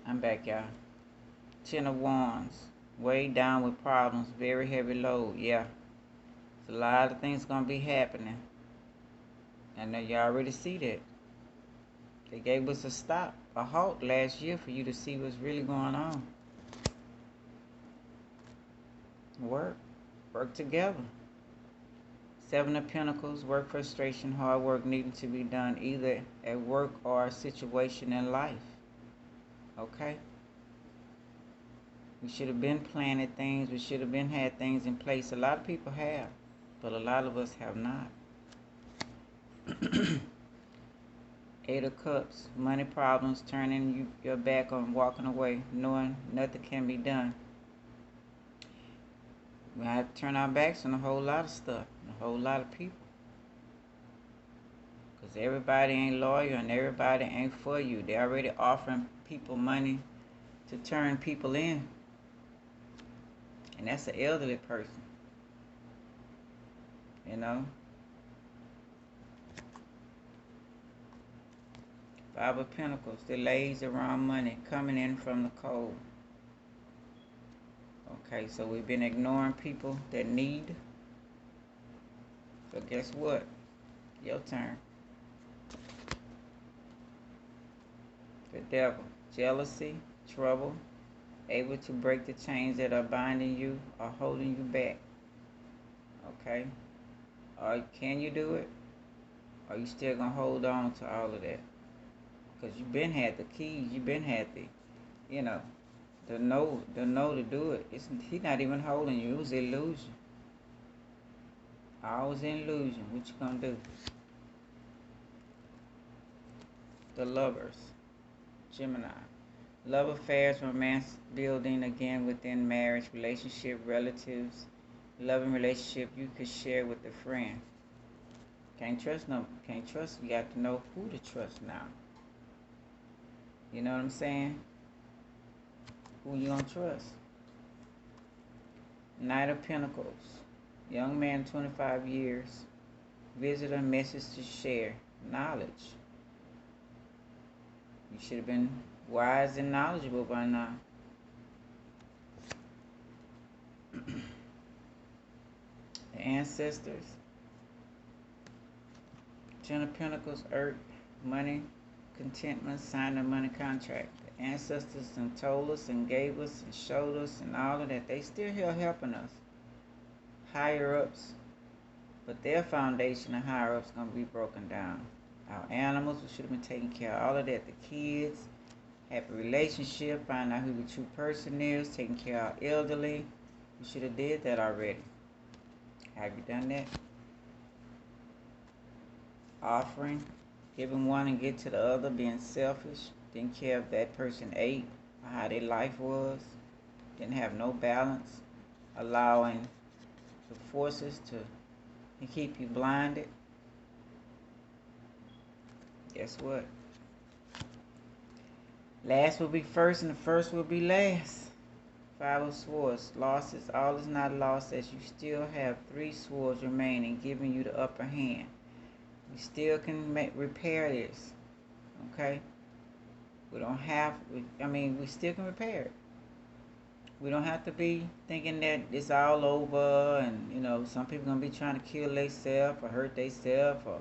I'm back, y'all. 10 of Wands. Way down with problems. Very heavy load. Yeah. There's a lot of things going to be happening. I know you already see that. They gave us a halt last year for you to see what's really going on. Work together. 7 of Pentacles, work frustration, hard work needing to be done either at work or a situation in life. Okay? We should have been planning things. We should have been had things in place. A lot of people have, but a lot of us have not. 8 of Cups, money problems, turning your back on walking away, knowing nothing can be done. We have to turn our backs on a whole lot of stuff, a whole lot of people. Because everybody ain't loyal and everybody ain't for you. They're already offering people money to turn people in. And that's an elderly person. You know? 5 of Pentacles, delays around money coming in from the cold. Okay, so we've been ignoring people that need. So guess what? Your turn. The Devil, jealousy, trouble, able to break the chains that are binding you or holding you back. Okay? Or can you do it? Or you still gonna hold on to all of that? Because you've been had the keys, you've been had the, the know to do it. He's not even holding you. It was illusion. Always an illusion. What you gonna do? The Lovers, Gemini. Love affairs, romance building again within marriage, relationship, relatives, loving relationship you could share with a friend. Can't trust. You got to know who to trust now. You know what I'm saying? Who you gonna trust? Knight of Pentacles. Young man, 25 years. Visitor, message to share. Knowledge. You should have been wise and knowledgeable by now. The ancestors. 10 of Pentacles, Earth, money, contentment, signing a money contract. The ancestors and told us and gave us and showed us and all of that. They still here helping us. Higher ups. But their foundation of higher ups going to be broken down. Our animals, we should have been taking care of all of that. The kids, happy relationship, find out who the true person is, taking care of our elderly. We should have did that already. Have you done that? Offering, giving one and get to the other, being selfish, didn't care if that person ate or how their life was, didn't have no balance, allowing the forces to keep you blinded. Guess what? Last will be first and the first will be last. 5 of Swords. Losses. All is not lost as you still have 3 swords remaining, giving you the upper hand. We still can repair this. Okay? We still can repair it. We don't have to be thinking that it's all over and, some people going to be trying to kill themselves or hurt themselves or,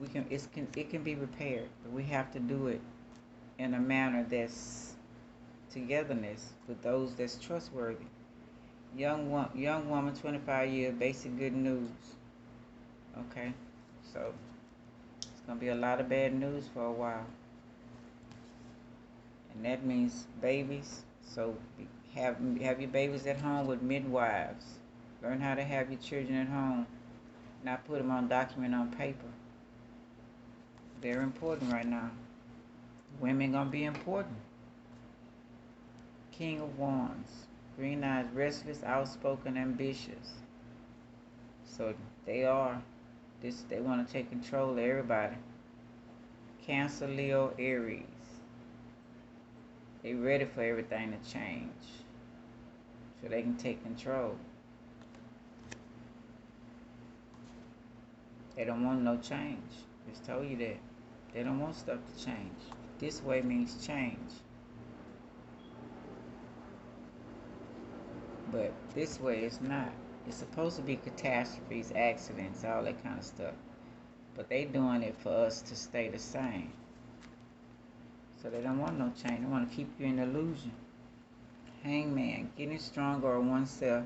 it can be repaired, but we have to do it in a manner that's togetherness with those that's trustworthy. Young woman, 25 years, basic good news. Okay, so it's gonna be a lot of bad news for a while, and that means babies. So have your babies at home with midwives. Learn how to have your children at home, not put them on document on paper. Very important right now. Women gonna be important. King of Wands. Green eyes, restless, outspoken, ambitious. So they are. They want to take control of everybody. Cancer, Leo, Aries. They ready for everything to change. So they can take control. They don't want no change. Just told you that. They don't want stuff to change. This way means change. But this way is not. It's supposed to be catastrophes, accidents, all that kind of stuff. But they doing it for us to stay the same. So they don't want no change. They want to keep you in illusion. Hangman, getting stronger on oneself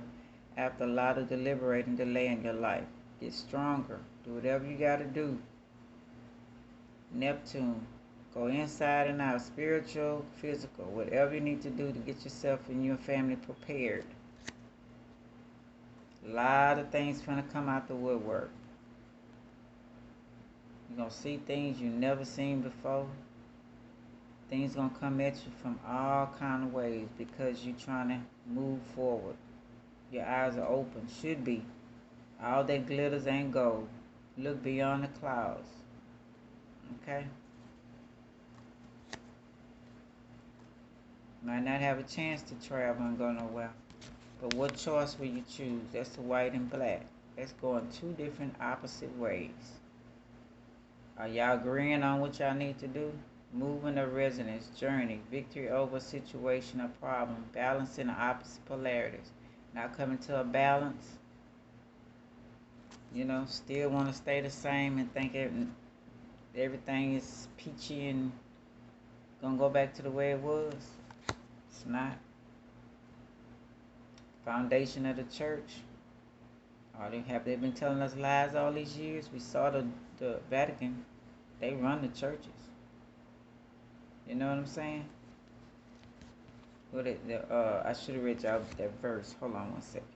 after a lot of deliberating delay in your life. Get stronger. Do whatever you got to do. Neptune, go inside and out, spiritual, physical, whatever you need to do to get yourself and your family prepared. A lot of things gonna come out the woodwork. You're gonna see things you never seen before. Things gonna come at you from all kind of ways because you're trying to move forward. Your eyes are open, should be. All that glitters ain't gold. Look beyond the clouds. Okay? Might not have a chance to travel and go nowhere. But what choice will you choose? That's the white and black. That's going two different opposite ways. Are y'all agreeing on what y'all need to do? Moving a residence, journey, victory over a situation or problem, balancing the opposite polarities. Not coming to a balance. You know, still want to stay the same and think everything is peachy and gonna go back to the way it was. It's not. Foundation of the church. Have they been telling us lies all these years? We saw the Vatican. They run the churches. You know what I'm saying? I should have read y'all that verse. Hold on one second.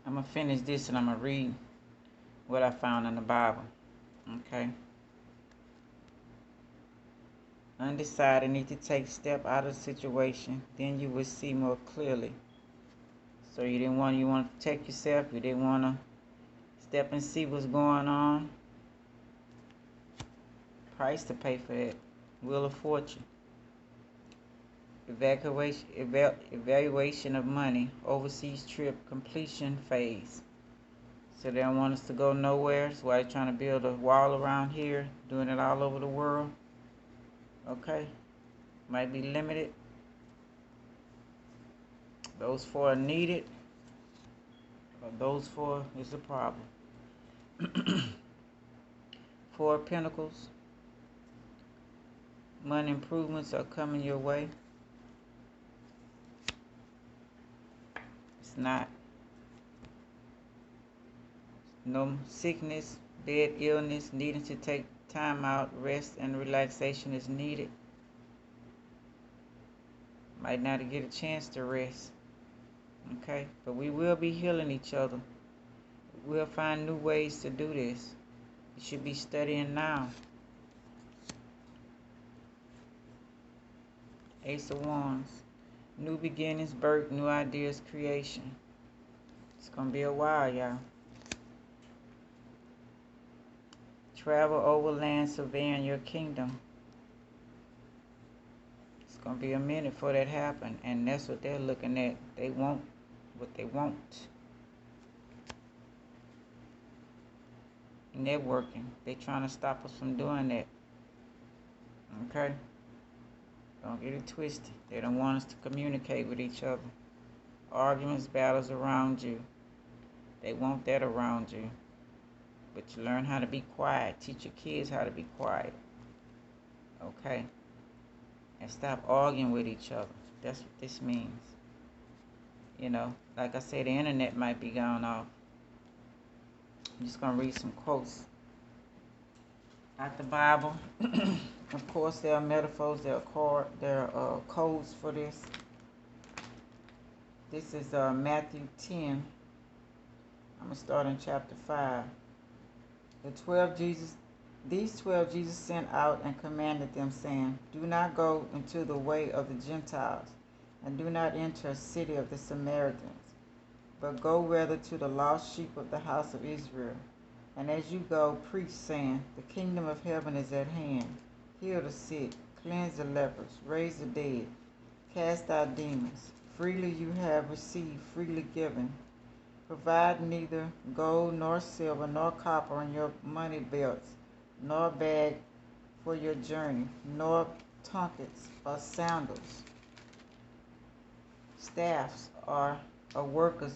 I'm going to finish this and I'm going to read what I found in the Bible. Okay? Undecided, need to take step out of the situation. Then you will see more clearly. So you want to protect yourself. You didn't want to step and see what's going on. Price to pay for that. Wheel of Fortune. Evaluation of money. Overseas trip completion phase. So they don't want us to go nowhere. That's why they're trying to build a wall around here. Doing it all over the world. Okay. Might be limited. Those four are needed. Or those four is a problem. Four of Pentacles. Money improvements are coming your way. It's not. No sickness, bed illness, needing to take time out, rest and relaxation is needed. Might not get a chance to rest. Okay? But we will be healing each other. We'll find new ways to do this. You should be studying now. Ace of Wands. New beginnings, birth, new ideas, creation. It's going to be a while, y'all. Travel overland, surveying your kingdom. It's going to be a minute before that happens. And that's what they're looking at. They want what they want. Networking. They're trying to stop us from doing that. Okay? Don't get it twisted. They don't want us to communicate with each other. Arguments, battles around you. They want that around you. But you learn how to be quiet. Teach your kids how to be quiet. Okay? And stop arguing with each other. That's what this means. You know, like I said, the internet might be gone off. I'm just going to read some quotes out the Bible. Of course, there are metaphors, there are codes for this. This is Matthew 10. I'm going to start in chapter 5. These 12 Jesus sent out and commanded them, saying, Do not go into the way of the Gentiles, and do not enter a city of the Samaritans, but go rather to the lost sheep of the house of Israel. And as you go, preach, saying, The kingdom of heaven is at hand. Heal the sick, cleanse the lepers, raise the dead, cast out demons. Freely you have received, freely given. Provide neither gold nor silver nor copper in your money belts, nor bag for your journey, nor trumpets or sandals. Staffs are a worker's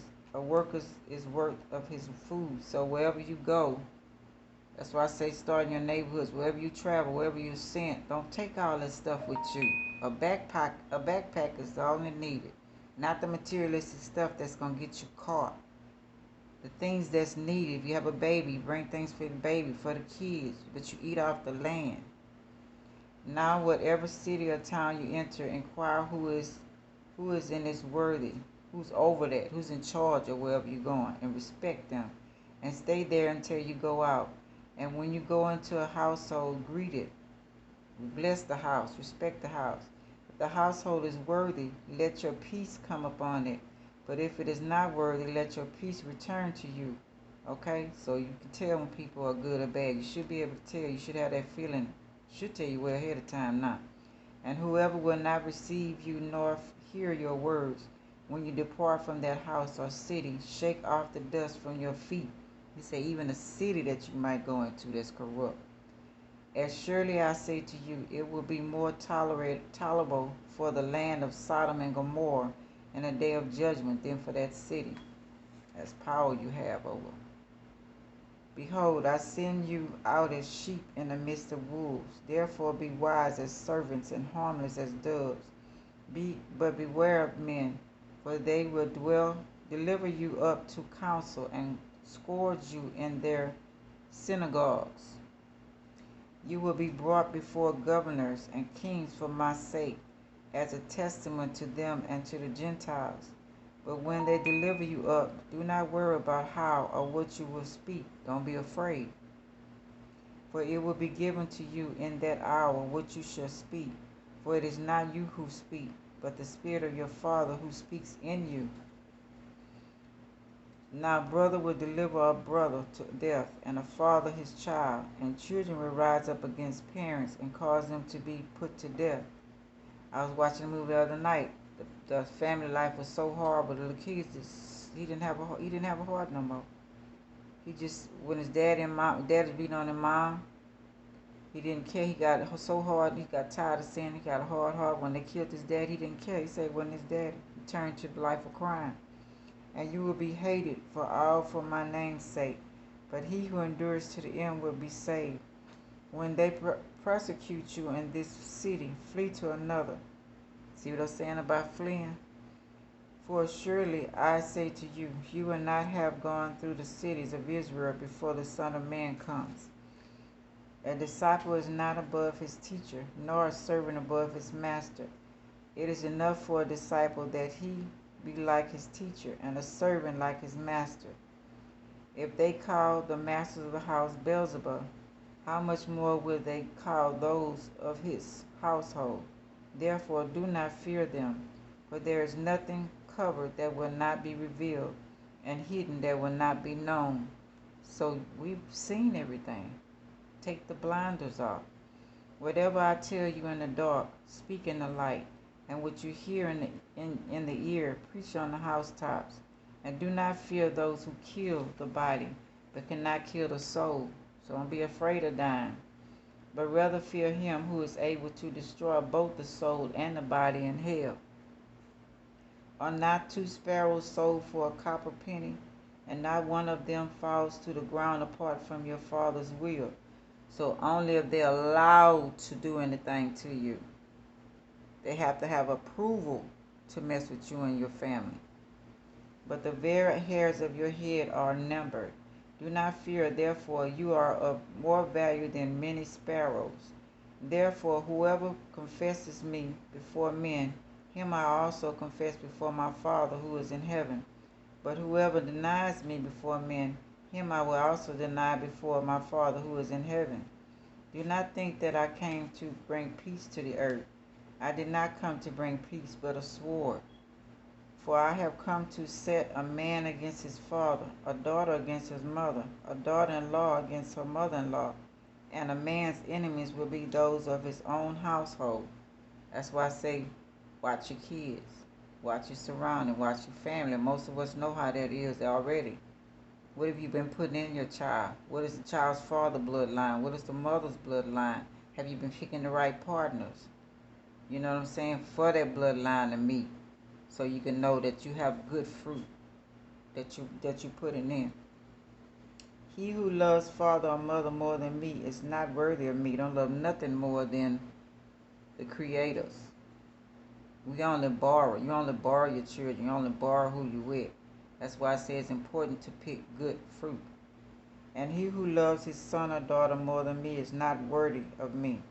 is worth of his food. So wherever you go, that's why I say start in your neighborhoods. Wherever you travel, wherever you're sent, don't take all that stuff with you. A backpack is all needed, not the materialistic stuff that's gonna get you caught. The things that's needed. If you have a baby, bring things for the baby, for the kids, but you eat off the land. Now, whatever city or town you enter, inquire who is in this worthy, who's over that, who's in charge of wherever you're going, and respect them, and stay there until you go out. And when you go into a household, greet it. Bless the house, respect the house. If the household is worthy, let your peace come upon it. But if it is not worthy, let your peace return to you. Okay? So you can tell when people are good or bad. You should be able to tell. You should have that feeling. Should tell you well ahead of time now. And whoever will not receive you nor hear your words, when you depart from that house or city, shake off the dust from your feet. He said, even a city that you might go into that's corrupt. As surely I say to you, it will be more tolerable for the land of Sodom and Gomorrah in a day of judgment than for that city. That's power you have over. Behold, I send you out as sheep in the midst of wolves. Therefore be wise as servants and harmless as doves. But beware of men, for they will deliver you up to council and scourge you in their synagogues. You will be brought before governors and kings for my sake, as a testament to them and to the Gentiles. But when they deliver you up, do not worry about how or what you will speak. Don't be afraid. For it will be given to you in that hour what you shall speak. For it is not you who speak, but the Spirit of your Father who speaks in you. Now brother will deliver a brother to death, and a father his child, and children will rise up against parents and cause them to be put to death. I was watching a movie the other night. The family life was so horrible. The kids he didn't have a heart no more. He just, when his dad was beating on his mom, he didn't care. He got so hard. He got tired of saying he got a hard heart. When they killed his dad, he didn't care. He said when his dad turned to the life of crime. And you will be hated for my name's sake, but he who endures to the end will be saved. When they persecute you in this city, flee to another. See what I'm saying about fleeing? For surely I say to you, you will not have gone through the cities of Israel before the Son of Man comes. A disciple is not above his teacher, nor a servant above his master. It is enough for a disciple that he be like his teacher, and a servant like his master. If they call the masters of the house Beelzebub, how much more will they call those of his household? Therefore do not fear them, for there is nothing covered that will not be revealed, and hidden that will not be known. So we've seen everything. Take the blinders off. Whatever I tell you in the dark, speak in the light. And what you hear in the ear, preach on the housetops. And do not fear those who kill the body, but cannot kill the soul. So don't be afraid of dying. But rather fear him who is able to destroy both the soul and the body in hell. Are not 2 sparrows sold for a copper penny, and not one of them falls to the ground apart from your Father's will? So only if they're allowed to do anything to you. They have to have approval to mess with you and your family. But the very hairs of your head are numbered. Do not fear, therefore, you are of more value than many sparrows. Therefore, whoever confesses me before men, him I also confess before my Father who is in heaven. But whoever denies me before men, him I will also deny before my Father who is in heaven. Do not think that I came to bring peace to the earth. I did not come to bring peace, but a sword. For I have come to set a man against his father, a daughter against his mother, a daughter-in-law against her mother-in-law, and a man's enemies will be those of his own household. That's why I say, watch your kids, watch your surroundings, watch your family. Most of us know how that is already. What have you been putting in your child? What is the child's father bloodline? What is the mother's bloodline? Have you been picking the right partners? You know what I'm saying? For that bloodline to meet. So you can know that you have good fruit that you putting in. He who loves father or mother more than me is not worthy of me. Don't love nothing more than the creators. We only borrow. You only borrow your children. You only borrow who you with. That's why I say it's important to pick good fruit. And he who loves his son or daughter more than me is not worthy of me.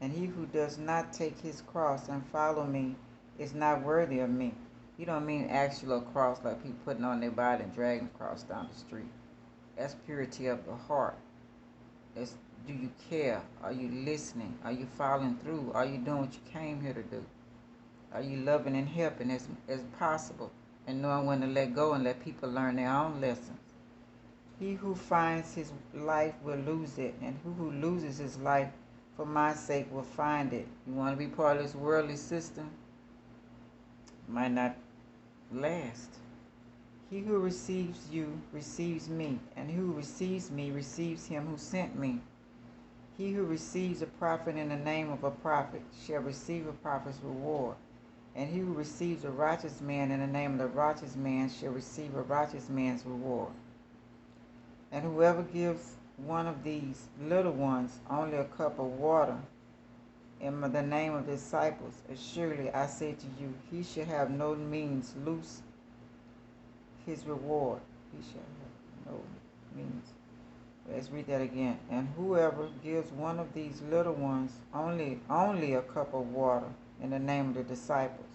And he who does not take his cross and follow me is not worthy of me. You don't mean actual cross like people putting on their body and dragging the cross down the street. That's purity of the heart. It's, do you care? Are you listening? Are you following through? Are you doing what you came here to do? Are you loving and helping as possible? And knowing when to let go and let people learn their own lessons. He who finds his life will lose it, and who loses his life for my sake will find it. You want to be part of this worldly system? Might not last. He who receives you receives me, and who receives me receives him who sent me. He who receives a prophet in the name of a prophet shall receive a prophet's reward. And he who receives a righteous man in the name of the righteous man shall receive a righteous man's reward. And whoever gives one of these little ones only a cup of water in the name of disciples, assuredly I say to you, he shall have no means lose his reward. He shall have no means. Let's read that again. And whoever gives one of these little ones only a cup of water in the name of the disciples,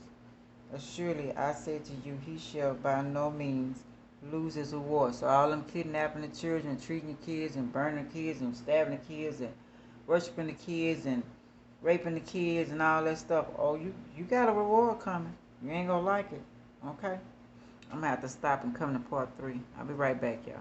assuredly I say to you, he shall by no means lose his reward. So all them kidnapping the children, treating the kids, and burning the kids, and stabbing the kids, and worshiping the kids, and raping the kids, and all that stuff. Oh, you got a reward coming. You ain't gonna like it. Okay? I'm gonna have to stop and come to part 3. I'll be right back, y'all.